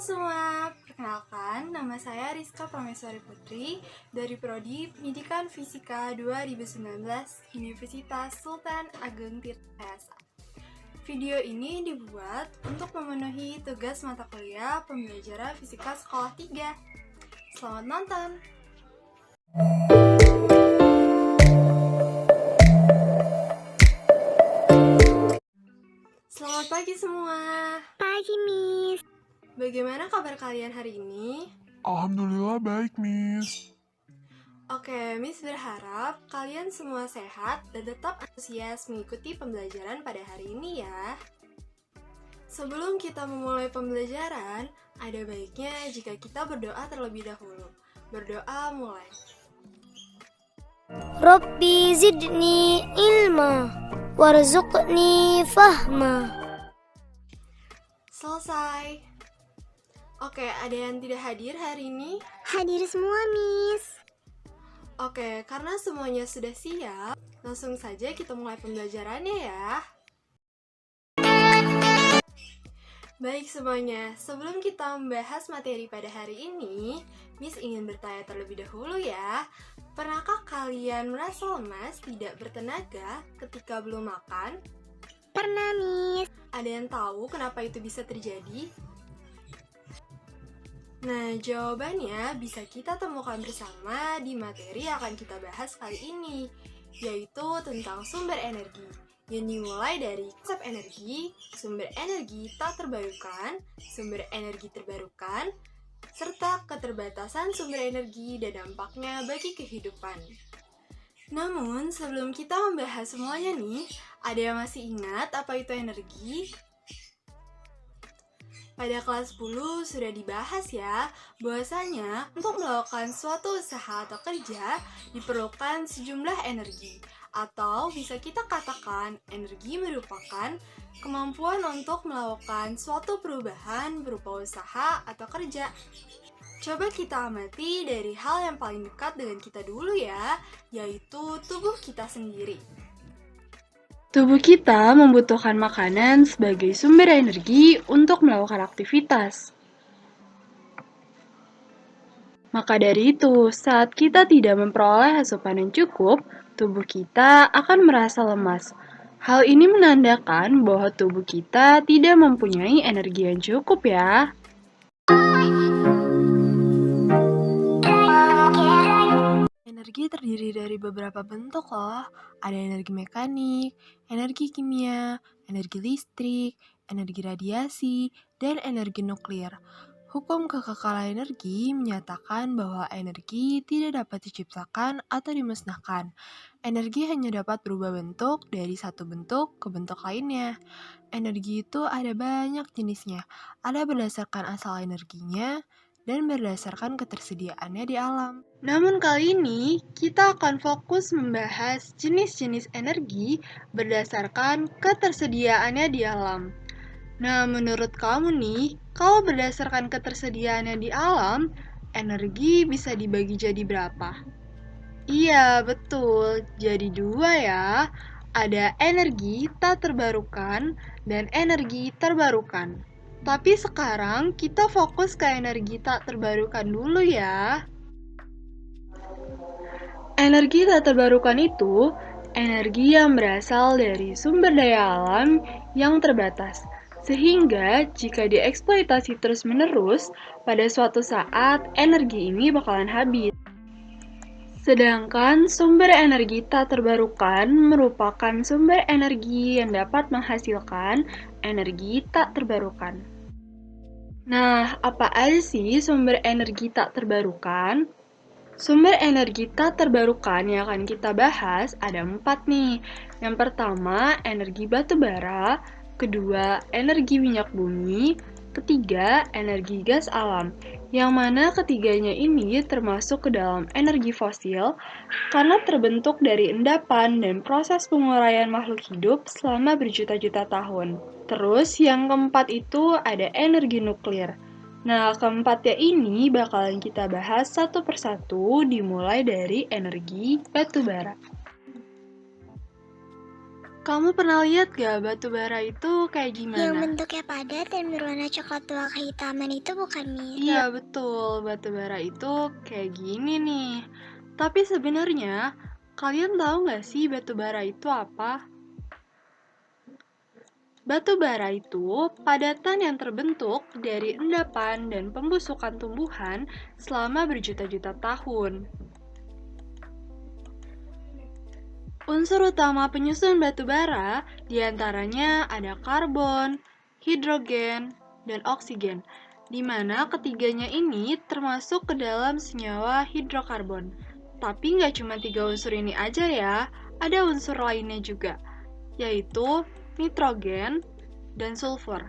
semua, perkenalkan nama saya Rizka Prameswari Putri dari Prodi Pendidikan Fisika 2019 Universitas Sultan Ageng Tirtayasa. Video ini dibuat untuk memenuhi tugas mata kuliah pembelajaran fisika sekolah 3. Selamat nonton! Selamat pagi semua. Pagi, Miss. Bagaimana kabar kalian hari ini? Alhamdulillah baik, Miss. Oke, Miss berharap kalian semua sehat dan tetap antusias mengikuti pembelajaran pada hari ini ya. Sebelum kita memulai pembelajaran, ada baiknya jika kita berdoa terlebih dahulu. Berdoa mulai. Rabbi zidni ilma warzuqni fahma. Selesai. Oke, ada yang tidak hadir hari ini? Hadir semua, Miss. Oke, karena semuanya sudah siap, langsung saja kita mulai pembelajarannya ya. Baik semuanya, sebelum kita membahas materi pada hari ini, Miss ingin bertanya terlebih dahulu ya. Pernahkah kalian merasa lemas, tidak bertenaga ketika belum makan? Pernah, Miss. Ada yang tahu kenapa itu bisa terjadi? Nah, jawabannya bisa kita temukan bersama di materi yang akan kita bahas kali ini, yaitu tentang sumber energi, yang dimulai dari konsep energi, sumber energi tak terbarukan, sumber energi terbarukan, serta keterbatasan sumber energi dan dampaknya bagi kehidupan. Namun, sebelum kita membahas semuanya nih, ada yang masih ingat apa itu energi? Pada kelas 10 sudah dibahas ya, bahwasanya untuk melakukan suatu usaha atau kerja diperlukan sejumlah energi. Atau bisa kita katakan, energi merupakan kemampuan untuk melakukan suatu perubahan berupa usaha atau kerja. Coba kita amati dari hal yang paling dekat dengan kita dulu ya, yaitu tubuh kita sendiri. Tubuh kita membutuhkan makanan sebagai sumber energi untuk melakukan aktivitas. Maka dari itu, saat kita tidak memperoleh asupan yang cukup, tubuh kita akan merasa lemas. Hal ini menandakan bahwa tubuh kita tidak mempunyai energi yang cukup ya. Energi terdiri dari beberapa bentuk loh. Ada energi mekanik, energi kimia, energi listrik, energi radiasi, dan energi nuklir. Hukum kekekalan energi menyatakan bahwa energi tidak dapat diciptakan atau dimusnahkan. Energi hanya dapat berubah bentuk dari satu bentuk ke bentuk lainnya. Energi itu ada banyak jenisnya. Ada berdasarkan asal energinya, dan berdasarkan ketersediaannya di alam. Namun kali ini, kita akan fokus membahas jenis-jenis energi berdasarkan ketersediaannya di alam. Nah, menurut kamu nih, kalau berdasarkan ketersediaannya di alam, energi bisa dibagi jadi berapa? Iya, betul. Jadi dua ya. Ada energi tak terbarukan dan energi terbarukan. Tapi sekarang kita fokus ke energi tak terbarukan dulu ya. Energi tak terbarukan itu energi yang berasal dari sumber daya alam yang terbatas. Sehingga jika dieksploitasi terus-menerus, pada suatu saat energi ini bakalan habis. Sedangkan sumber energi tak terbarukan merupakan sumber energi yang dapat menghasilkan energi tak terbarukan. Nah, apa aja sih sumber energi tak terbarukan? Sumber energi tak terbarukan yang akan kita bahas ada 4 nih. Yang pertama, energi batu bara. Kedua, energi minyak bumi. Ketiga, energi gas alam. Yang mana ketiganya ini termasuk ke dalam energi fosil karena terbentuk dari endapan dan proses penguraian makhluk hidup selama berjuta-juta tahun. Terus yang keempat itu ada energi nuklir. Nah, keempatnya ini bakalan kita bahas satu persatu dimulai dari energi batu bara. Kamu pernah lihat gak batu bara itu kayak Yang gimana? bentuknya padat dan berwarna coklat tua kehitaman itu bukan, Miss? Iya betul, batu bara itu kayak gini nih. Tapi sebenarnya, kalian tahu gak sih batu bara itu apa? Batu bara itu padatan yang terbentuk dari endapan dan pembusukan tumbuhan selama berjuta-juta tahun. Unsur utama penyusun batu bara diantaranya ada karbon, hidrogen, dan oksigen, di mana ketiganya ini termasuk ke dalam senyawa hidrokarbon. Tapi nggak cuma 3 unsur ini aja ya, ada unsur lainnya juga, yaitu nitrogen dan sulfur.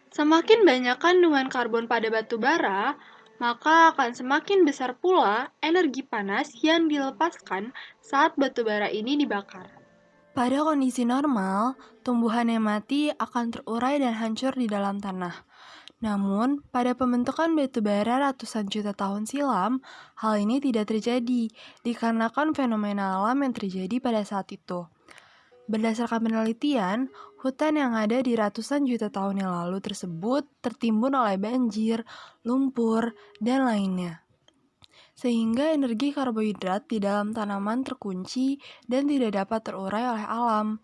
Semakin banyak kandungan karbon pada batu bara, maka akan semakin besar pula energi panas yang dilepaskan saat batu bara ini dibakar. Pada kondisi normal, tumbuhan yang mati akan terurai dan hancur di dalam tanah. Namun, pada pembentukan batu bara ratusan juta tahun silam, hal ini tidak terjadi dikarenakan fenomena alam yang terjadi pada saat itu. Berdasarkan penelitian, hutan yang ada di ratusan juta tahun yang lalu tersebut tertimbun oleh banjir, lumpur, dan lainnya. Sehingga energi karbohidrat di dalam tanaman terkunci dan tidak dapat terurai oleh alam.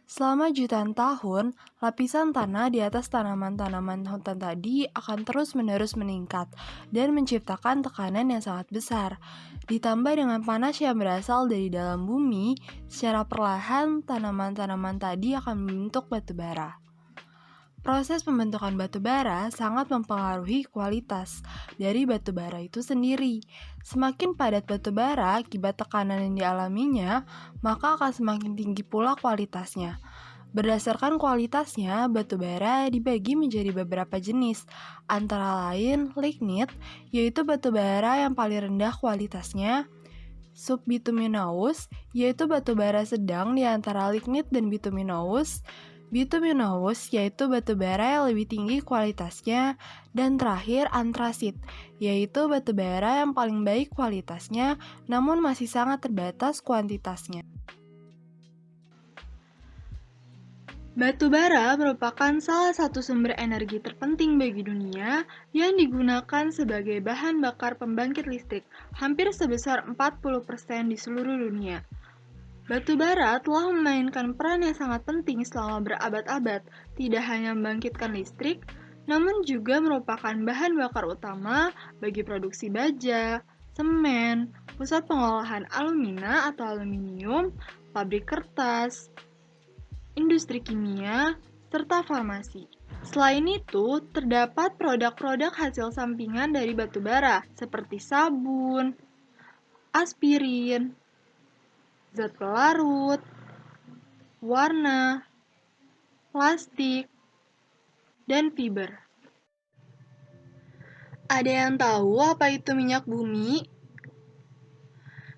Selama jutaan tahun, lapisan tanah di atas tanaman-tanaman hutan tadi akan terus-menerus meningkat dan menciptakan tekanan yang sangat besar. Ditambah dengan panas yang berasal dari dalam bumi, secara perlahan tanaman-tanaman tadi akan membentuk batu bara. Proses pembentukan batu bara sangat mempengaruhi kualitas dari batu bara itu sendiri. Semakin padat batu bara akibat tekanan yang dialaminya, maka akan semakin tinggi pula kualitasnya. Berdasarkan kualitasnya, batu bara dibagi menjadi beberapa jenis, antara lain lignit, yaitu batu bara yang paling rendah kualitasnya, subbituminous, yaitu batu bara sedang di antara lignit dan bituminous, bituminous, yaitu batu bara yang lebih tinggi kualitasnya, dan terakhir antrasit, yaitu batu bara yang paling baik kualitasnya, namun masih sangat terbatas kuantitasnya. Batu bara merupakan salah satu sumber energi terpenting bagi dunia yang digunakan sebagai bahan bakar pembangkit listrik, hampir sebesar 40% di seluruh dunia. Batu bara telah memainkan peran yang sangat penting selama berabad-abad, tidak hanya membangkitkan listrik, namun juga merupakan bahan bakar utama bagi produksi baja, semen, pusat pengolahan alumina atau aluminium, pabrik kertas, industri kimia, serta farmasi. Selain itu, terdapat produk-produk hasil sampingan dari batu bara, seperti sabun, aspirin, zat pelarut, warna, plastik, dan fiber. Ada yang tahu apa itu minyak bumi?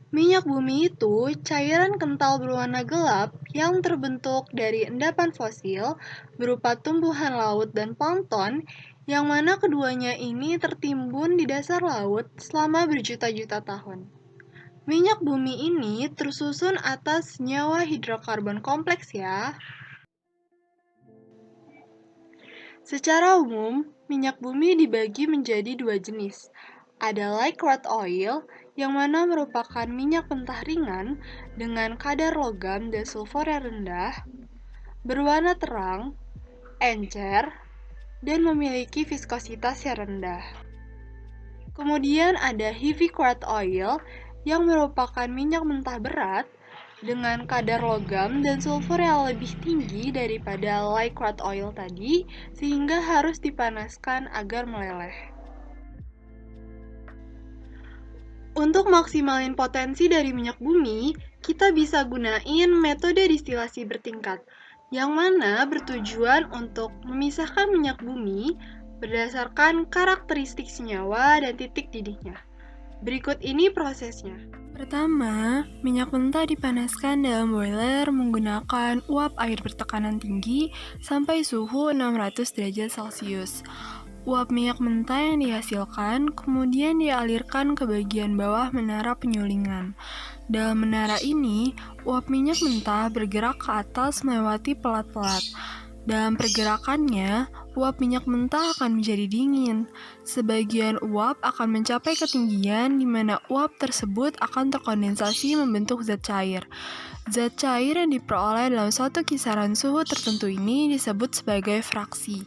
Minyak bumi itu cairan kental berwarna gelap yang terbentuk dari endapan fosil berupa tumbuhan laut dan plankton, yang mana keduanya ini tertimbun di dasar laut selama berjuta-juta tahun. Minyak bumi ini tersusun atas senyawa hidrokarbon kompleks ya. Secara umum, minyak bumi dibagi menjadi 2 jenis. Ada light crude oil, yang mana merupakan minyak mentah ringan dengan kadar logam dan sulfur yang rendah, berwarna terang, encer, dan memiliki viskositas yang rendah. Kemudian ada heavy crude oil, yang merupakan minyak mentah berat dengan kadar logam dan sulfur yang lebih tinggi daripada light crude oil tadi, sehingga harus dipanaskan agar meleleh. Untuk maksimalin potensi dari minyak bumi, kita bisa gunain metode distilasi bertingkat, yang mana bertujuan untuk memisahkan minyak bumi berdasarkan karakteristik senyawa dan titik didihnya. Berikut ini prosesnya. Pertama, minyak mentah dipanaskan dalam boiler menggunakan uap air bertekanan tinggi sampai suhu 600 derajat Celcius. Uap minyak mentah yang dihasilkan kemudian dialirkan ke bagian bawah menara penyulingan. Dalam menara ini, uap minyak mentah bergerak ke atas melewati pelat-pelat. Dalam pergerakannya, uap minyak mentah akan menjadi dingin. Sebagian uap akan mencapai ketinggian di mana uap tersebut akan terkondensasi membentuk zat cair. Zat cair yang diperoleh dalam suatu kisaran suhu tertentu ini disebut sebagai fraksi.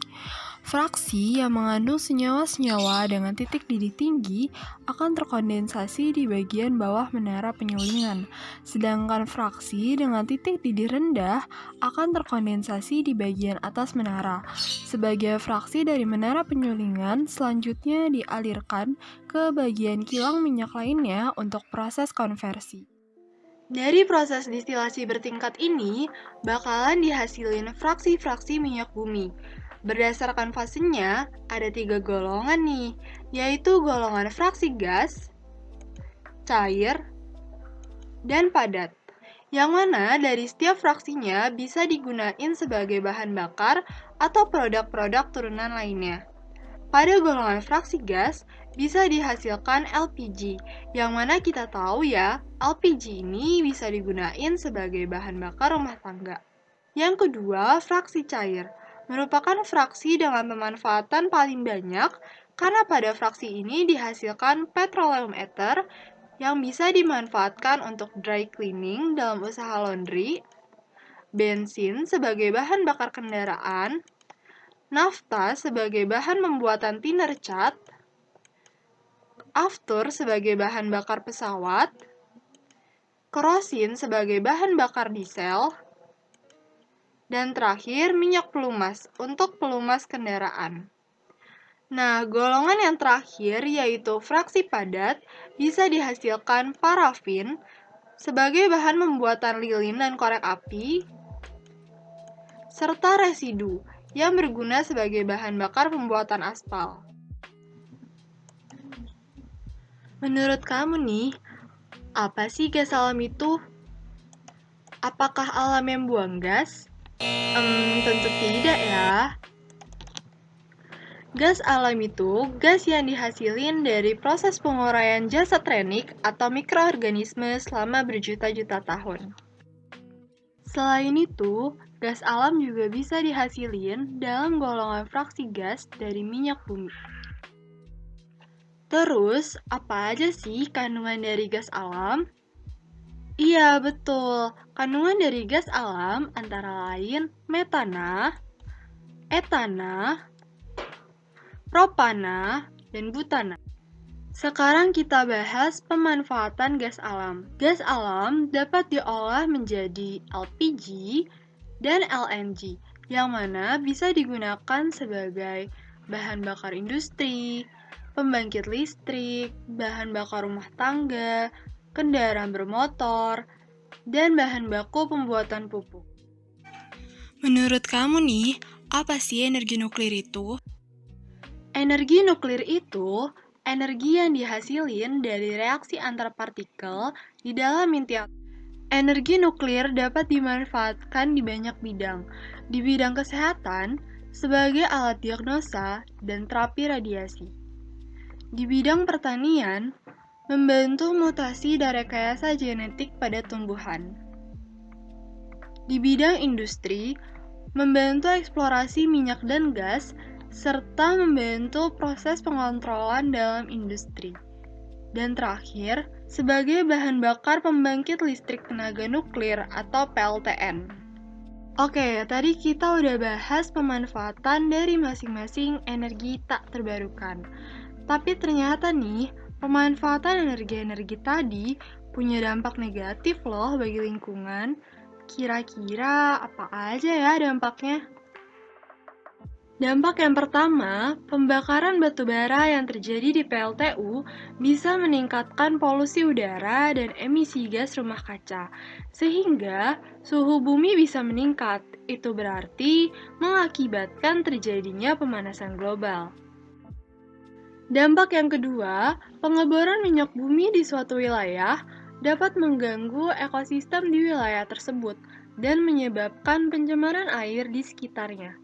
Fraksi yang mengandung senyawa-senyawa dengan titik didih tinggi akan terkondensasi di bagian bawah menara penyulingan, sedangkan fraksi dengan titik didih rendah akan terkondensasi di bagian atas menara. Sebagai fraksi dari menara penyulingan selanjutnya dialirkan ke bagian kilang minyak lainnya untuk proses konversi. Dari proses distilasi bertingkat ini, bakalan dihasilin fraksi-fraksi minyak bumi. Berdasarkan fasenya, ada 3 golongan nih, yaitu golongan fraksi gas, cair, dan padat. Yang mana dari setiap fraksinya bisa digunain sebagai bahan bakar atau produk-produk turunan lainnya. Pada golongan fraksi gas, bisa dihasilkan LPG, yang mana kita tahu ya, LPG ini bisa digunain sebagai bahan bakar rumah tangga. Yang kedua, fraksi cair merupakan fraksi dengan pemanfaatan paling banyak karena pada fraksi ini dihasilkan petroleum ether yang bisa dimanfaatkan untuk dry cleaning dalam usaha laundry, bensin sebagai bahan bakar kendaraan, nafta sebagai bahan pembuatan thinner cat, aftur sebagai bahan bakar pesawat, kerosin sebagai bahan bakar diesel, dan terakhir, minyak pelumas untuk pelumas kendaraan. Nah, golongan yang terakhir yaitu fraksi padat bisa dihasilkan parafin sebagai bahan pembuatan lilin dan korek api, serta residu yang berguna sebagai bahan bakar pembuatan aspal. Menurut kamu nih, apa sih gas alam itu? Apakah alam yang buang gas? Tentu tidak ya. Gas alam itu gas yang dihasilin dari proses penguraian jasad renik atau mikroorganisme selama berjuta-juta tahun. Selain itu, gas alam juga bisa dihasilin dalam golongan fraksi gas dari minyak bumi. Terus, apa aja sih kandungan dari gas alam? Iya, betul. Kandungan dari gas alam antara lain metana, etana, propana, dan butana. Sekarang kita bahas pemanfaatan gas alam. Gas alam dapat diolah menjadi LPG dan LNG, yang mana bisa digunakan sebagai bahan bakar industri, pembangkit listrik, bahan bakar rumah tangga, kendaraan bermotor, dan bahan baku pembuatan pupuk. Menurut kamu nih, apa sih energi nuklir itu? Energi nuklir itu energi yang dihasilin dari reaksi antar partikel di dalam inti atom. Energi nuklir dapat dimanfaatkan di banyak bidang. Di bidang kesehatan, sebagai alat diagnosa dan terapi radiasi. Di bidang pertanian, membantu mutasi dan rekayasa genetik pada tumbuhan. Di bidang industri, membantu eksplorasi minyak dan gas, serta membantu proses pengontrolan dalam industri. Dan terakhir, sebagai bahan bakar pembangkit listrik tenaga nuklir atau PLTN. Oke, tadi kita udah bahas pemanfaatan dari masing-masing energi tak terbarukan. Tapi ternyata nih, pemanfaatan energi-energi tadi punya dampak negatif loh bagi lingkungan. Kira-kira apa aja ya dampaknya? Dampak yang pertama, pembakaran batu bara yang terjadi di PLTU bisa meningkatkan polusi udara dan emisi gas rumah kaca, sehingga suhu bumi bisa meningkat. Itu berarti mengakibatkan terjadinya pemanasan global. Dampak yang kedua, pengeboran minyak bumi di suatu wilayah dapat mengganggu ekosistem di wilayah tersebut dan menyebabkan pencemaran air di sekitarnya.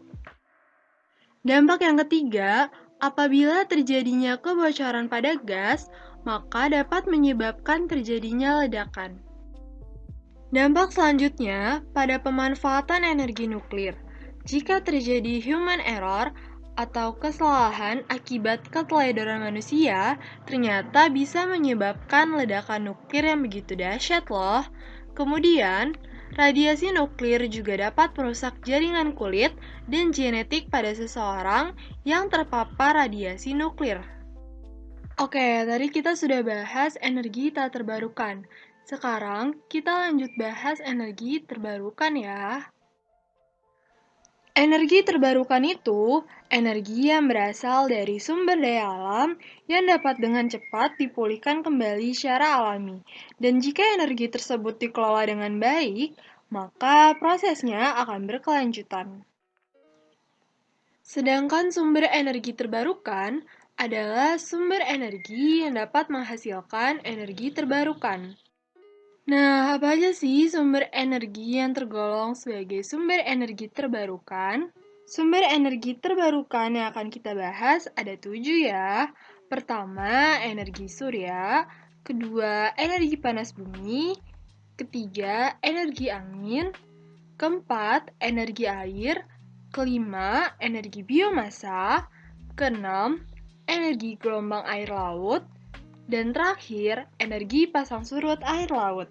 Dampak yang ketiga, Apabila terjadinya kebocoran pada gas, maka dapat menyebabkan terjadinya ledakan. Dampak selanjutnya pada pemanfaatan energi nuklir. Jika terjadi human error atau kesalahan akibat keteledoran manusia, ternyata bisa menyebabkan ledakan nuklir yang begitu dahsyat loh. Kemudian, radiasi nuklir juga dapat merusak jaringan kulit dan genetik pada seseorang yang terpapar radiasi nuklir. Oke, tadi kita sudah bahas energi tak terbarukan. Sekarang kita lanjut bahas energi terbarukan ya. Energi terbarukan itu energi yang berasal dari sumber daya alam yang dapat dengan cepat dipulihkan kembali secara alami. Dan jika energi tersebut dikelola dengan baik, maka prosesnya akan berkelanjutan. Sedangkan sumber energi terbarukan adalah sumber energi yang dapat menghasilkan energi terbarukan. Nah, apa aja sih sumber energi yang tergolong sebagai sumber energi terbarukan? Sumber energi terbarukan yang akan kita bahas ada 7 ya. Pertama, energi surya. Kedua, energi panas bumi. Ketiga, energi angin. Keempat, energi air. Kelima, energi biomasa. Keenam, energi gelombang air laut. Dan terakhir, energi pasang surut air laut.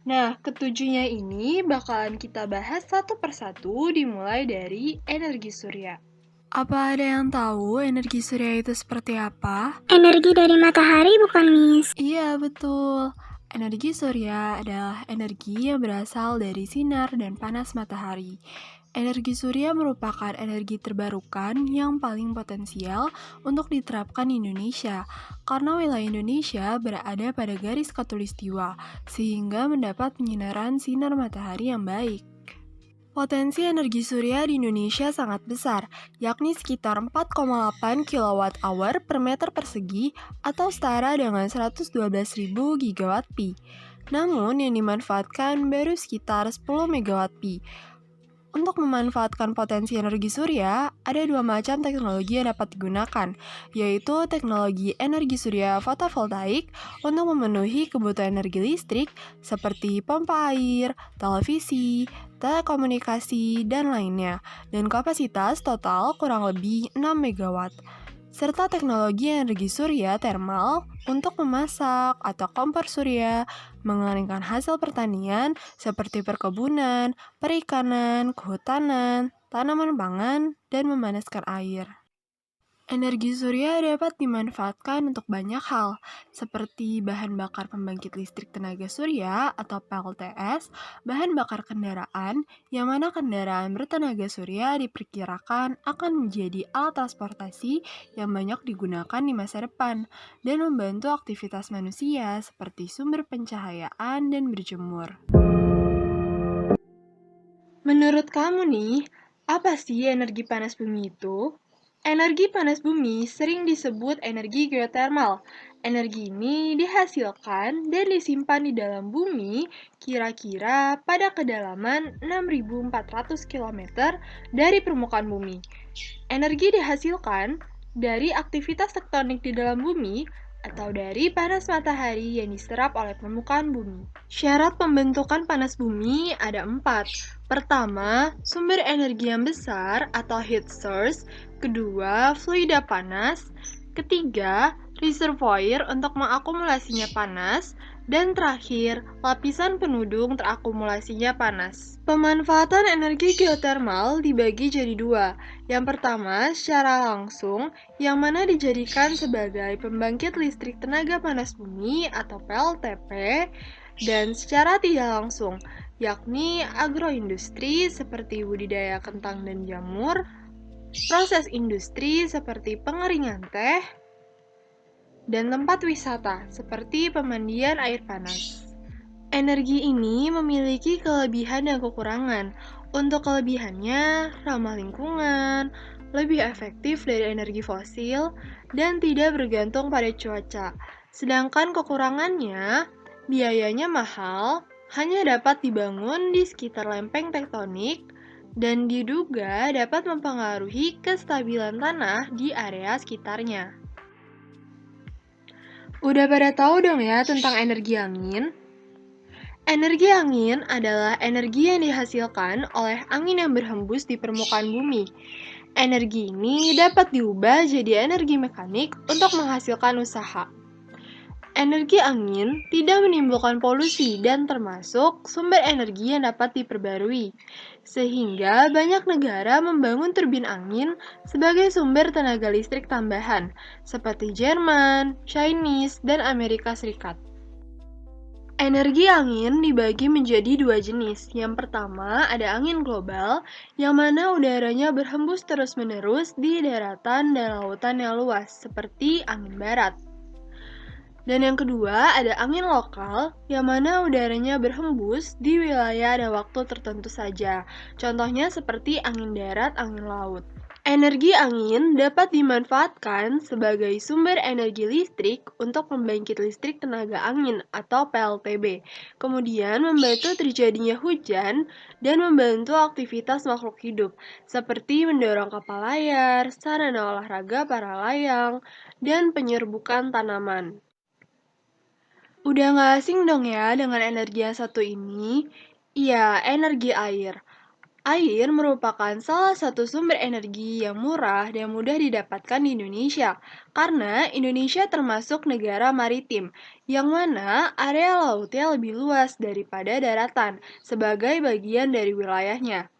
Nah, ketujuhnya ini bakalan kita bahas satu persatu dimulai dari energi surya. Apa ada yang tahu energi surya itu seperti apa? Energi dari matahari bukan, Miss? Iya, betul. Energi surya adalah energi yang berasal dari sinar dan panas matahari. Energi surya merupakan energi terbarukan yang paling potensial untuk diterapkan di Indonesia, karena wilayah Indonesia berada pada garis khatulistiwa, sehingga mendapat penyinaran sinar matahari yang baik. Potensi energi surya di Indonesia sangat besar, yakni sekitar 4,8 kWh per meter persegi atau setara dengan 112.000 GWp. Namun yang dimanfaatkan baru sekitar 10 MWp. Untuk memanfaatkan potensi energi surya, ada 2 macam teknologi yang dapat digunakan, yaitu teknologi energi surya fotovoltaik untuk memenuhi kebutuhan energi listrik seperti pompa air, televisi, telekomunikasi, dan lainnya, dan kapasitas total kurang lebih 6 MW. Serta teknologi energi surya termal untuk memasak atau kompor surya, mengeringkan hasil pertanian seperti perkebunan, perikanan, kehutanan, tanaman pangan, dan memanaskan air. Energi surya dapat dimanfaatkan untuk banyak hal, seperti bahan bakar pembangkit listrik tenaga surya atau PLTS, bahan bakar kendaraan, yang mana kendaraan bertenaga surya diperkirakan akan menjadi alat transportasi yang banyak digunakan di masa depan, dan membantu aktivitas manusia seperti sumber pencahayaan dan berjemur. Menurut kamu nih, apa sih energi panas bumi itu? Energi panas bumi sering disebut energi geotermal. Energi ini dihasilkan dan disimpan di dalam bumi kira-kira pada kedalaman 6.400 km dari permukaan bumi. Energi dihasilkan dari aktivitas tektonik di dalam bumi atau dari panas matahari yang diserap oleh permukaan bumi. Syarat pembentukan panas bumi ada 4. Pertama, sumber energi yang besar atau heat source. Kedua, fluida panas. Ketiga, reservoir untuk mengakumulasinya panas. Dan terakhir, lapisan penudung terakumulasinya panas. Pemanfaatan energi geotermal dibagi jadi 2. Yang pertama, secara langsung, yang mana dijadikan sebagai pembangkit listrik tenaga panas bumi atau PLTP, dan secara tidak langsung, yakni agroindustri seperti budidaya kentang dan jamur, proses industri seperti pengeringan teh, dan tempat wisata seperti pemandian air panas. Energi ini memiliki kelebihan dan kekurangan. Untuk kelebihannya, ramah lingkungan, lebih efektif dari energi fosil, dan tidak bergantung pada cuaca. Sedangkan kekurangannya, biayanya mahal, hanya dapat dibangun di sekitar lempeng tektonik, dan diduga dapat mempengaruhi kestabilan tanah di area sekitarnya. Udah pada tahu dong ya tentang energi angin? Energi angin adalah energi yang dihasilkan oleh angin yang berhembus di permukaan bumi. Energi ini dapat diubah jadi energi mekanik untuk menghasilkan usaha. Energi angin tidak menimbulkan polusi dan termasuk sumber energi yang dapat diperbarui, sehingga banyak negara membangun turbin angin sebagai sumber tenaga listrik tambahan, seperti Jerman, Chinese, dan Amerika Serikat. Energi angin dibagi menjadi dua jenis. Yang pertama ada angin global, yang mana udaranya berhembus terus-menerus di daratan dan lautan yang luas, seperti angin barat. Dan yang kedua ada angin lokal, yang mana udaranya berhembus di wilayah dan waktu tertentu saja. Contohnya seperti angin darat, angin laut. Energi angin dapat dimanfaatkan sebagai sumber energi listrik untuk pembangkit listrik tenaga angin atau PLTB, kemudian membantu terjadinya hujan dan membantu aktivitas makhluk hidup, seperti mendorong kapal layar, sarana olahraga para layang, dan penyerbukan tanaman. Udah nggak asing dong ya dengan energi yang satu ini? Iya, energi air. Air merupakan salah satu sumber energi yang murah dan mudah didapatkan di Indonesia, karena Indonesia termasuk negara maritim, yang mana area lautnya lebih luas daripada daratan, sebagai bagian dari wilayahnya.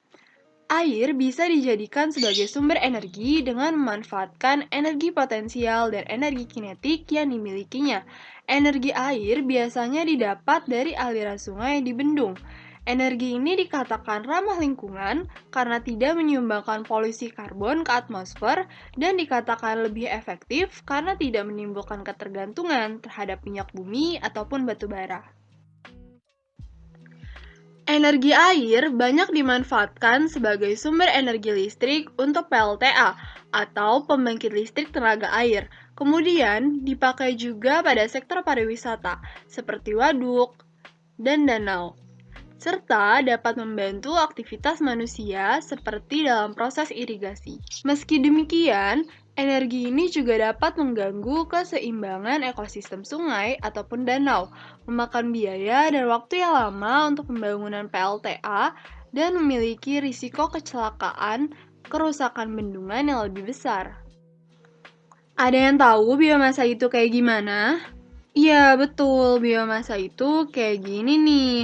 Air bisa dijadikan sebagai sumber energi dengan memanfaatkan energi potensial dan energi kinetik yang dimilikinya. Energi air biasanya didapat dari aliran sungai di bendung. Energi ini dikatakan ramah lingkungan karena tidak menyumbangkan polusi karbon ke atmosfer dan dikatakan lebih efektif karena tidak menimbulkan ketergantungan terhadap minyak bumi ataupun batu bara. Energi air banyak dimanfaatkan sebagai sumber energi listrik untuk PLTA atau pembangkit listrik tenaga air. Kemudian dipakai juga pada sektor pariwisata seperti waduk dan danau, serta dapat membantu aktivitas manusia seperti dalam proses irigasi. Meski demikian, energi ini juga dapat mengganggu keseimbangan ekosistem sungai ataupun danau, memakan biaya dan waktu yang lama untuk pembangunan PLTA, dan memiliki risiko kecelakaan, kerusakan bendungan yang lebih besar. Ada yang tahu biomasa itu kayak gimana? Iya, betul. Biomasa itu kayak gini nih.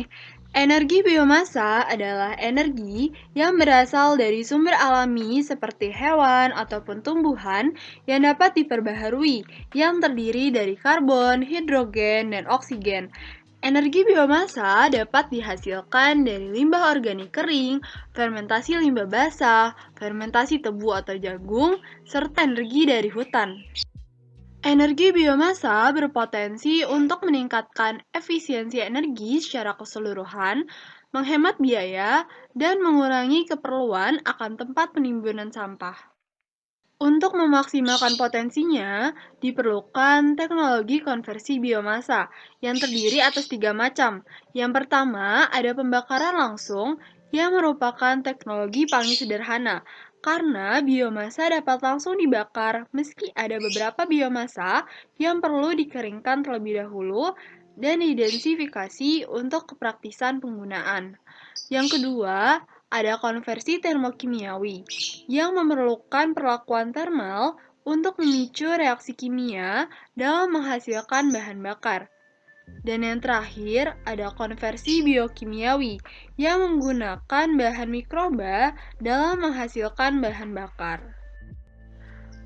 Energi biomasa adalah energi yang berasal dari sumber alami seperti hewan ataupun tumbuhan yang dapat diperbaharui, yang terdiri dari karbon, hidrogen, dan oksigen. Energi biomasa dapat dihasilkan dari limbah organik kering, fermentasi limbah basah, fermentasi tebu atau jagung, serta energi dari hutan. Energi biomasa berpotensi untuk meningkatkan efisiensi energi secara keseluruhan, menghemat biaya, dan mengurangi keperluan akan tempat penimbunan sampah. Untuk memaksimalkan potensinya, diperlukan teknologi konversi biomasa yang terdiri atas 3 macam. Yang pertama, ada pembakaran langsung yang merupakan teknologi paling sederhana, karena biomasa dapat langsung dibakar meski ada beberapa biomasa yang perlu dikeringkan terlebih dahulu dan diidentifikasi untuk kepraktisan penggunaan. Yang kedua, ada konversi termokimiawi yang memerlukan perlakuan termal untuk memicu reaksi kimia dalam menghasilkan bahan bakar. Dan yang terakhir, ada konversi biokimiawi yang menggunakan bahan mikroba dalam menghasilkan bahan bakar.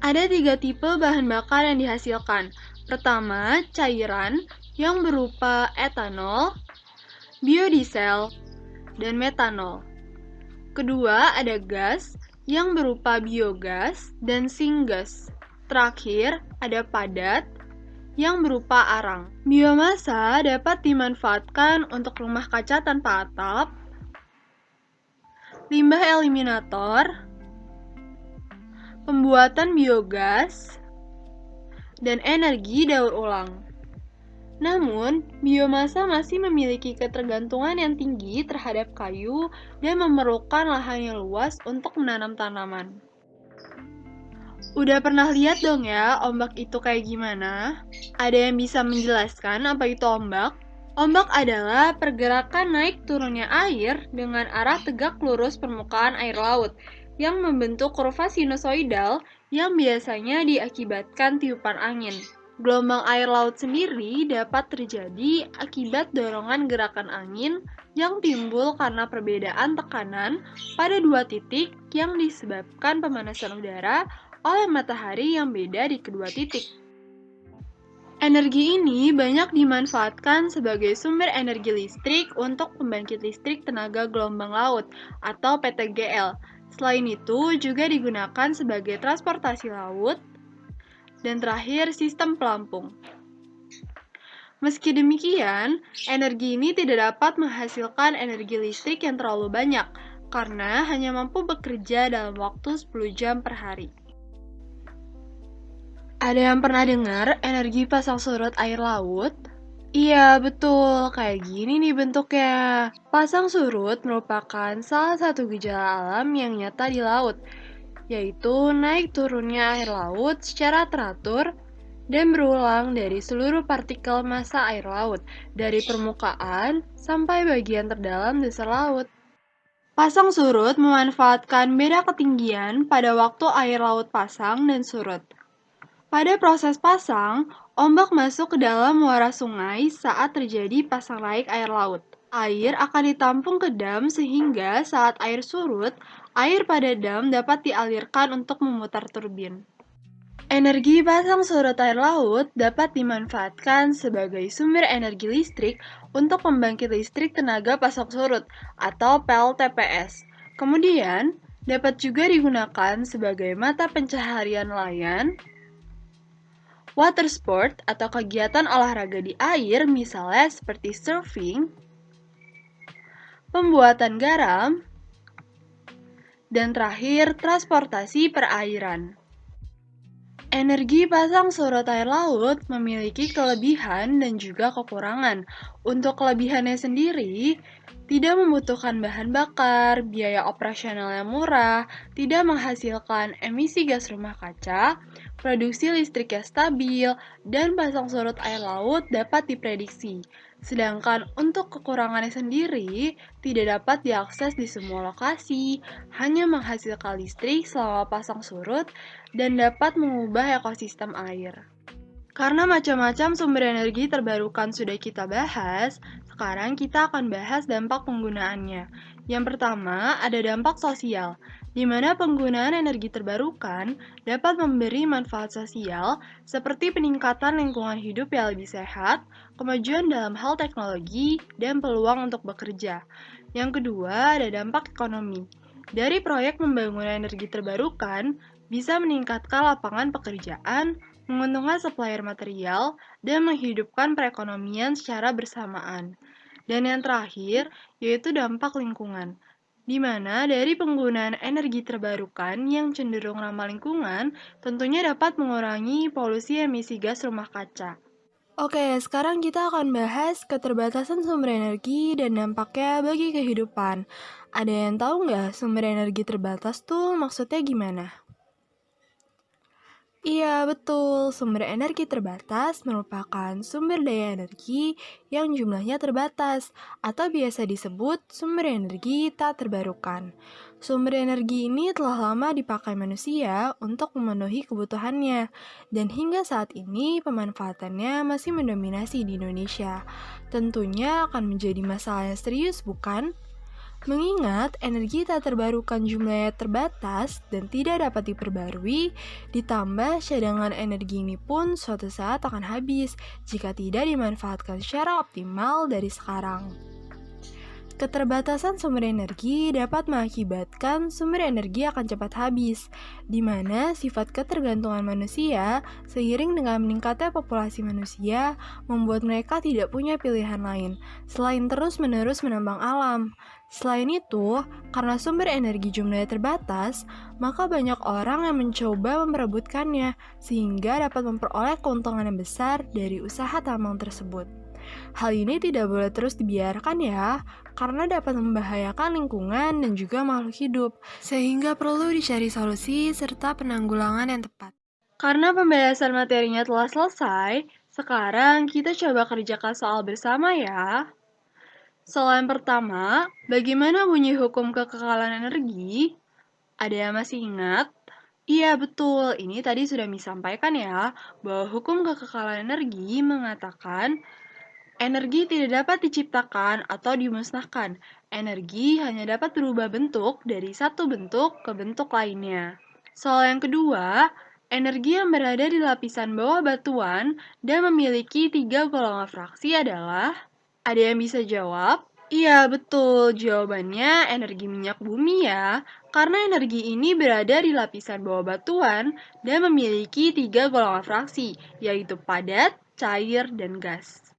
Ada 3 tipe bahan bakar yang dihasilkan. Pertama, cairan yang berupa etanol, biodiesel, dan metanol. Kedua, ada gas yang berupa biogas dan syngas. Terakhir, ada padat yang berupa arang. Biomasa dapat dimanfaatkan untuk rumah kaca tanpa atap, limbah eliminator, pembuatan biogas, dan energi daur ulang. Namun, biomasa masih memiliki ketergantungan yang tinggi terhadap kayu dan memerlukan lahan yang luas untuk menanam tanaman. Udah pernah lihat dong ya ombak itu kayak gimana? Ada yang bisa menjelaskan apa itu ombak? Ombak adalah pergerakan naik turunnya air dengan arah tegak lurus permukaan air laut yang membentuk kurva sinusoidal yang biasanya diakibatkan tiupan angin. Gelombang air laut sendiri dapat terjadi akibat dorongan gerakan angin yang timbul karena perbedaan tekanan pada dua titik yang disebabkan pemanasan udara oleh matahari yang beda di kedua titik. Energi ini banyak dimanfaatkan sebagai sumber energi listrik untuk pembangkit listrik tenaga gelombang laut atau PTGL. Selain itu juga digunakan sebagai transportasi laut dan terakhir sistem pelampung. Meski demikian, energi ini tidak dapat menghasilkan energi listrik yang terlalu banyak karena hanya mampu bekerja dalam waktu 10 jam per hari. Ada yang pernah dengar energi pasang surut air laut? Iya, betul. Kayak gini nih bentuknya. Pasang surut merupakan salah satu gejala alam yang nyata di laut, yaitu naik turunnya air laut secara teratur dan berulang dari seluruh partikel massa air laut, dari permukaan sampai bagian terdalam dasar laut. Pasang surut memanfaatkan beda ketinggian pada waktu air laut pasang dan surut. Pada proses pasang, ombak masuk ke dalam muara sungai saat terjadi pasang naik air laut. Air akan ditampung ke dam sehingga saat air surut, air pada dam dapat dialirkan untuk memutar turbin. Energi pasang surut air laut dapat dimanfaatkan sebagai sumber energi listrik untuk pembangkit listrik tenaga pasang surut atau PLTPS. Kemudian, dapat juga digunakan sebagai mata pencaharian nelayan, water sport atau kegiatan olahraga di air misalnya seperti surfing, pembuatan garam, dan terakhir transportasi perairan. Energi pasang surut air laut memiliki kelebihan dan juga kekurangan. Untuk kelebihannya sendiri, tidak membutuhkan bahan bakar, biaya operasional yang murah, tidak menghasilkan emisi gas rumah kaca, produksi listrik yang stabil, dan pasang surut air laut dapat diprediksi. Sedangkan untuk kekurangannya sendiri, tidak dapat diakses di semua lokasi, hanya menghasilkan listrik selama pasang surut, dan dapat mengubah ekosistem air. Karena macam-macam sumber energi terbarukan sudah kita bahas, sekarang kita akan bahas dampak penggunaannya. Yang pertama, ada dampak sosial, di mana penggunaan energi terbarukan dapat memberi manfaat sosial seperti peningkatan lingkungan hidup yang lebih sehat, kemajuan dalam hal teknologi, dan peluang untuk bekerja. Yang kedua, ada dampak ekonomi. Dari proyek pembangunan energi terbarukan, bisa meningkatkan lapangan pekerjaan, menguntungkan supplier material, dan menghidupkan perekonomian secara bersamaan. Dan yang terakhir, yaitu dampak lingkungan, di mana dari penggunaan energi terbarukan yang cenderung ramah lingkungan tentunya dapat mengurangi polusi emisi gas rumah kaca. Oke, sekarang kita akan bahas keterbatasan sumber energi dan dampaknya bagi kehidupan. Ada yang tahu nggak sumber energi terbatas tuh maksudnya gimana? Iya, betul. Sumber energi terbatas merupakan sumber daya energi yang jumlahnya terbatas, atau biasa disebut sumber energi tak terbarukan. Sumber energi ini telah lama dipakai manusia untuk memenuhi kebutuhannya, dan hingga saat ini pemanfaatannya masih mendominasi di Indonesia. Tentunya akan menjadi masalah yang serius, bukan? Mengingat energi tak terbarukan jumlahnya terbatas dan tidak dapat diperbarui, ditambah cadangan energi ini pun suatu saat akan habis jika tidak dimanfaatkan secara optimal dari sekarang. Keterbatasan sumber energi dapat mengakibatkan sumber energi akan cepat habis, di mana sifat ketergantungan manusia seiring dengan meningkatnya populasi manusia membuat mereka tidak punya pilihan lain selain terus-menerus menambang alam. Selain itu, karena sumber energi jumlahnya terbatas, maka banyak orang yang mencoba memperebutkannya sehingga dapat memperoleh keuntungan yang besar dari usaha tambang tersebut. Hal ini tidak boleh terus dibiarkan ya, karena dapat membahayakan lingkungan dan juga makhluk hidup, sehingga perlu dicari solusi serta penanggulangan yang tepat. Karena pembahasan materinya telah selesai, sekarang kita coba kerjakan soal bersama ya. Soal yang pertama, bagaimana bunyi hukum kekekalan energi? Ada yang masih ingat? Iya betul, ini tadi sudah disampaikan ya, bahwa hukum kekekalan energi mengatakan energi tidak dapat diciptakan atau dimusnahkan. Energi hanya dapat berubah bentuk dari satu bentuk ke bentuk lainnya. Soal yang kedua, energi yang berada di lapisan bawah batuan dan memiliki 3 golongan fraksi adalah... Ada yang bisa jawab? Iya, betul. Jawabannya energi minyak bumi ya. Karena energi ini berada di lapisan bawah batuan dan memiliki 3 golongan fraksi, yaitu padat, cair, dan gas.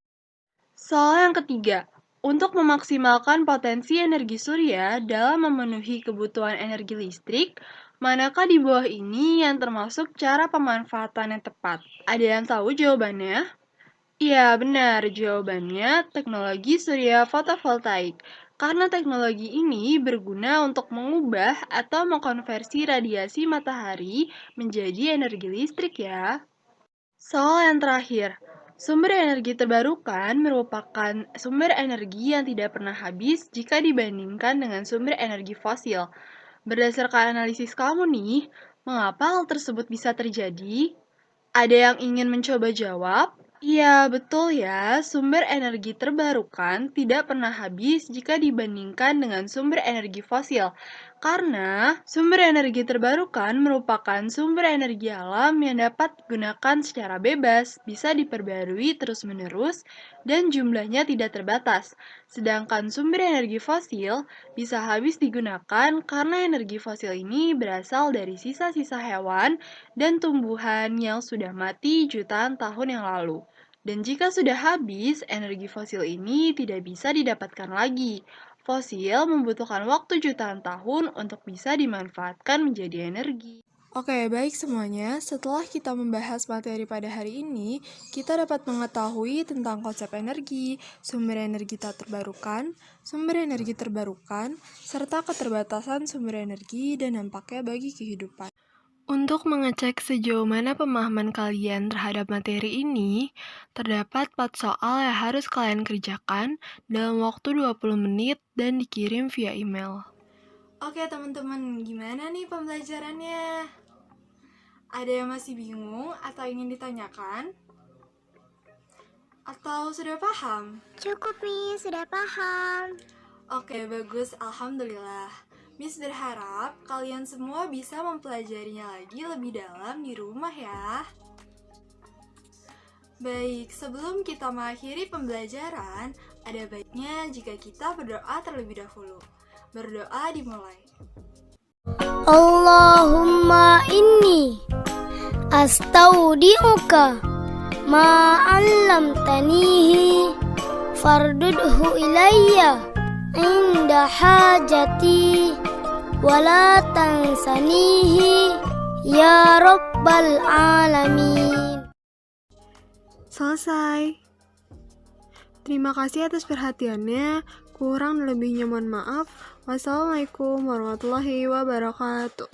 Soal yang ketiga, untuk memaksimalkan potensi energi surya dalam memenuhi kebutuhan energi listrik, manakah di bawah ini yang termasuk cara pemanfaatan yang tepat? Ada yang tahu jawabannya? Iya, benar. Jawabannya teknologi surya fotovoltaik. Karena teknologi ini berguna untuk mengubah atau mengkonversi radiasi matahari menjadi energi listrik ya. Soal yang terakhir, sumber energi terbarukan merupakan sumber energi yang tidak pernah habis jika dibandingkan dengan sumber energi fosil. Berdasarkan analisis kamu nih, mengapa hal tersebut bisa terjadi? Ada yang ingin mencoba jawab? Iya, betul ya. Sumber energi terbarukan tidak pernah habis jika dibandingkan dengan sumber energi fosil. Karena sumber energi terbarukan merupakan sumber energi alam yang dapat digunakan secara bebas, bisa diperbarui terus-menerus, dan jumlahnya tidak terbatas. Sedangkan sumber energi fosil bisa habis digunakan karena energi fosil ini berasal dari sisa-sisa hewan dan tumbuhan yang sudah mati jutaan tahun yang lalu. Dan jika sudah habis, energi fosil ini tidak bisa didapatkan lagi. Fosil membutuhkan waktu jutaan tahun untuk bisa dimanfaatkan menjadi energi. Oke, baik semuanya. Setelah kita membahas materi pada hari ini, kita dapat mengetahui tentang konsep energi, sumber energi tak terbarukan, serta keterbatasan sumber energi dan dampaknya bagi kehidupan. Untuk mengecek sejauh mana pemahaman kalian terhadap materi ini, terdapat 4 soal yang harus kalian kerjakan dalam waktu 20 menit dan dikirim via email. Oke teman-teman, gimana nih pembelajarannya? Ada yang masih bingung atau ingin ditanyakan? Atau sudah paham? Cukup nih, sudah paham. Oke, bagus. Alhamdulillah. Miss berharap kalian semua bisa mempelajarinya lagi lebih dalam di rumah ya. Baik, sebelum kita mengakhiri pembelajaran, ada baiknya jika kita berdoa terlebih dahulu. Berdoa dimulai. Allahumma inni astaudi'uka ma 'allamtanihi fardudhu ilayya inda hajati wala tansanihi ya rabbal alamin. Selesai. Terima kasih atas perhatiannya. Kurang dan lebihnya mohon maaf. Wassalamualaikum warahmatullahi wabarakatuh.